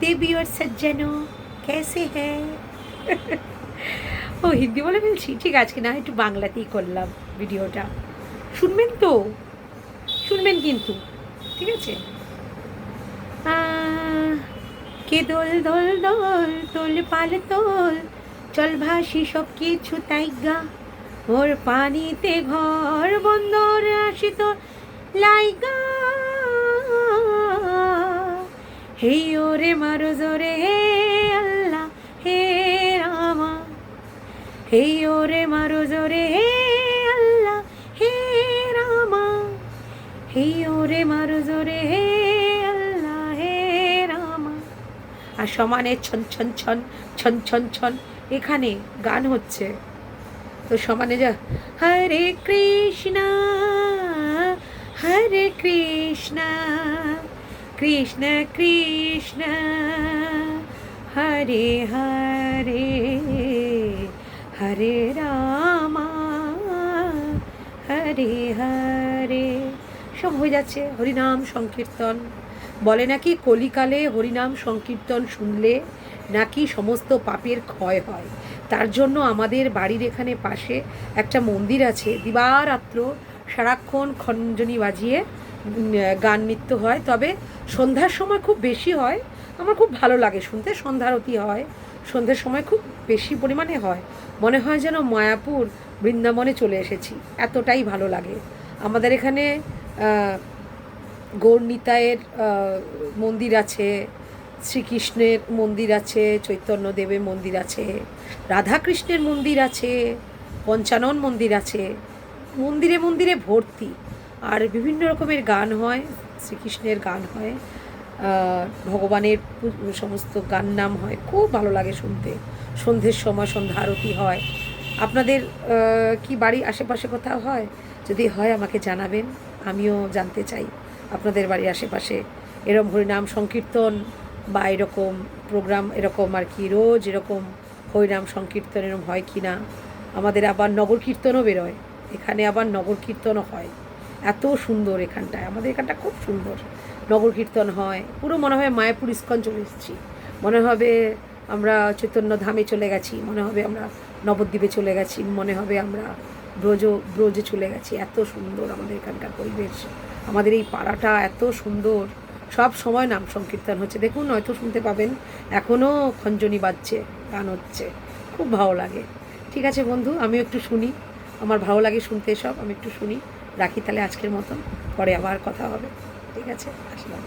देवी और सज्जनों कैसे हैं ও হিন্দি বলে ফেলছি, ঠিক আছে না, একটু বাংলাতেই করলাম ভিডিওটা। শুনবেন তো, শুনবেন কিন্তু, ঠিক আছে। কে দোল দোল দোল তোল পাল তোল, চল ভাসি সব কিছু তাই গা, ওর পানিতে ঘর বন্দর আসি তোর লাইগা, হে ওরে মারো জোরে হে আল্লাহ হে রামা, হে ওরে মারো জোরে হে আল্লাহ হে রামা, হে ওরে মারো জোরে হে আল্লাহ হে রামা। আর সমানে ছন ছন ছন ছন ছন ছন এখানে গান হচ্ছে, তো সমানে যা হরে কৃষ্ণ কৃষ্ণ কৃষ্ণ হরে হরে হরে রামা হরে হরে, সব হয়ে যাচ্ছে হরিনাম সংকীর্তন। বলে নাকি কলিকালে হরিনাম সংকীর্তন শুনলে নাকি সমস্ত পাপের ক্ষয় হয়। তার জন্য আমাদের বাড়ির এখানে পাশে একটা মন্দির আছে, দিবারাত্র সারাক্ষণ খঞ্জনি বাজিয়ে গান নৃত্য হয়, তবে সন্ধ্যার সময় খুব বেশি হয়, আমার খুব ভালো লাগে শুনতে। সন্ধ্যারতি হয়, সন্ধ্যের সময় খুব বেশি পরিমাণে হয়, মনে হয় যেন মায়াপুর বৃন্দাবনে চলে এসেছি, এতটাই ভালো লাগে। আমাদের এখানে গৌরনিতায়ের মন্দির আছে, শ্রীকৃষ্ণের মন্দির আছে, চৈতন্যদেবের মন্দির আছে, রাধাকৃষ্ণের মন্দির আছে, পঞ্চানন মন্দির আছে, মন্দিরে মন্দিরে ভর্তি। আর বিভিন্ন রকমের গান হয়, শ্রীকৃষ্ণের গান হয়, ভগবানের সমস্ত গান নাম হয়, খুব ভালো লাগে শুনতে। সন্ধ্যের সময় সন্ধ্যা আরতি হয়। আপনাদের কি বাড়ি আশেপাশে কোথাও হয়? যদি হয় আমাকে জানাবেন, আমিও জানতে চাই আপনাদের বাড়ির আশেপাশে এরকম হরিনাম সংকীর্তন বা এরকম প্রোগ্রাম, এরকম আর কি রোজ এরকম হরিনাম সংকীর্তন এরকম হয় কি না। আমাদের আবার নগর কীর্তনও বেরোয়, এখানে আবার নগর কীর্তনও হয়, এত সুন্দর এখানটায়, আমাদের এখানটা খুব সুন্দর নগর কীর্তন হয়। পুরো মনে হয় মায়াপুর ইস্কন চলে এসেছি, মনে হবে আমরা চৈতন্য ধামে চলে গেছি, মনে হবে আমরা নবদ্বীপে চলে গেছি, মনে হবে আমরা ব্রজে চলে গেছি। এত সুন্দর আমাদের এখানকার পরিবেশ, আমাদের এই পাড়াটা এত সুন্দর, সব সময় নাম সংকীর্তন হচ্ছে। দেখুন হয়তো শুনতে পাবেন, এখনও খঞ্জনি বাজছে, গান হচ্ছে, খুব ভালো লাগে। ঠিক আছে বন্ধু, আমিও একটু শুনি, আমার ভালো লাগে শুনতে সব, আমি একটু শুনি। রাখি তাহলে আজকের মতন, পরে আবার কথা হবে। ঠিক আছে, আসলাম।